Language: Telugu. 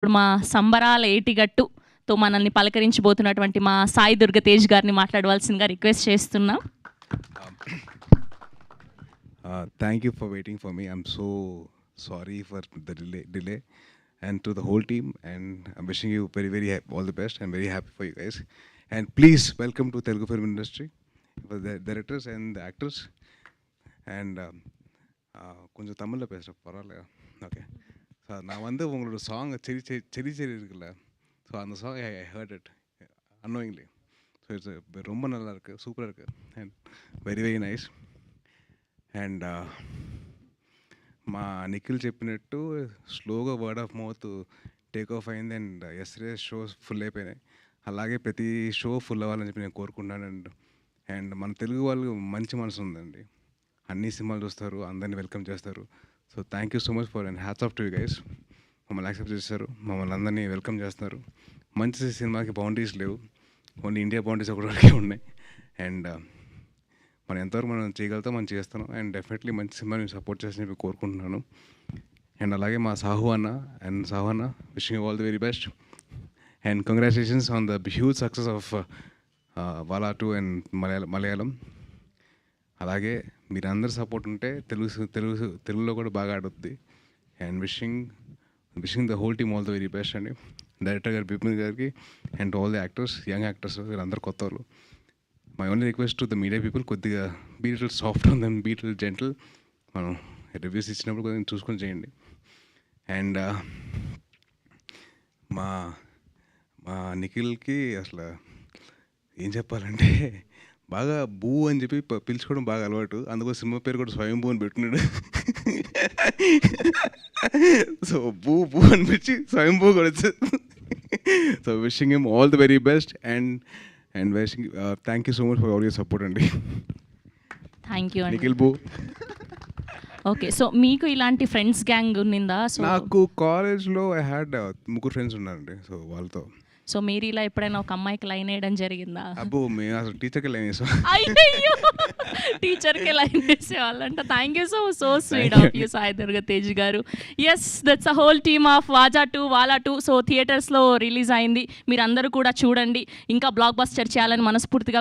ఇప్పుడు మా సంబరాల ఏటిగట్టుతో మనల్ని పలకరించబోతున్నటువంటి మా సాయి దుర్గ తేజ్ గారిని మాట్లాడవలసిందిగా రిక్వెస్ట్ చేస్తున్నాం. Thank you for waiting for me. I'm so sorry for the delay, and to the whole team. And I'm wishing you very all the best. I'm very happy for you guys. And please welcome to Telugu film industry, for the directors and the actors. And கொஞ்சம் தமிழில் பேசுகிறேன் பரவாயில்ல. ஓகே, ஸோ நான் வந்து உங்களோட சாங் செரி செரி செரி இருக்குல்ல, ஸோ அந்த song I heard it annoyingly. So it's ரொம்ப நல்லா இருக்குது, சூப்பராக இருக்குது, அண்ட் వెరీ నైస్. అండ్ మా నిఖిల్ చెప్పినట్టు స్లోగా word of mouth take off అయింది. అండ్ ఎస్రే షోస్ ఫుల్ అయిపోయినాయి. అలాగే ప్రతి షో ఫుల్ అవ్వాలని చెప్పి నేను కోరుకుంటున్నాను. అండ్ మన తెలుగు వాళ్ళు మంచి మనసు ఉందండి, అన్ని సినిమాలు చూస్తారు, అందరినీ వెల్కమ్ చేస్తారు. So thank you so much for and hats off to you guys. మమ్మల్ని యాక్సెప్ట్ చేస్తారు, మమ్మల్ని అందరినీ వెల్కమ్ చేస్తున్నారు. మంచి సినిమాకి బౌండరీస్ లేవు, ఓన్లీ ఇండియా బౌండరీస్ ఒకటికే ఉన్నాయి. అండ్ మనం ఎంతవరకు మనం చేయగలుగుతాం మనం చేస్తాను. అండ్ డెఫినెట్లీ మంచి సినిమాని సపోర్ట్ చేసి కోరుకుంటున్నాను. అండ్ అలాగే మా సాహు అన్న wishing you all the very best. And congratulations on the huge success of Vaazha 2 and Malayalam. అలాగే మీరు అందరు సపోర్ట్ ఉంటే తెలుగులో కూడా బాగా ఆడుద్ది. And wishing the whole team all the very best అండి. డైరెక్టర్ గారు బిపిన్ గారికి and all the actors, young actors, వీళ్ళందరూ కొత్త వాళ్ళు. My only request to the media people, కొద్దిగా be little soft on them, be little gentle. మనం రివ్యూస్ ఇచ్చినప్పుడు కొద్దిగా చూసుకొని చేయండి. అండ్ మా నిఖిల్కి అసలు ఏం చెప్పాలంటే బాగా బూ అని చెప్పి పిలుచుకోవడం బాగా అలవాటు. అందుకో సినిమా పేరు కూడా స్వయంభూ అని పెట్టుకున్నాడు. సో బూ అనిపించి స్వయంభూ కూడా వచ్చేది. So wishing him all the very best. And wishing thank you so much for all your support అండి. థ్యాంక్ యూ అండి. నిఖిల్ బూ. ఓకే, సో మీకు ఇలాంటి ఫ్రెండ్స్ గ్యాంగ్ ఉన్నిందా? సో నాకు కాలేజ్లో ఐ హ్యాడ్ 3 ఫ్రెండ్స్ ఉన్నారండి. సో వాళ్ళతో సో మీరు ఇలా ఎప్పుడైనా ఒక అమ్మాయికి లైన్ వేయడం జరిగిందా? అబ్బో మేము అసలు టీచర్కి లైన్ వేసాం. అయ్యో, టీచర్కి లైన్ వేసేవాళ్ళంట. Thank you so sweet of you Sai Durga Tej గారు. Yes, that's a whole team of వాజా 2 వాలా 2. సో థియేటర్స్లో రిలీజ్ అయింది, మీరు అందరూ కూడా చూడండి. ఇంకా బ్లాక్ బస్టర్ చేయాలని మనస్ఫూర్తిగా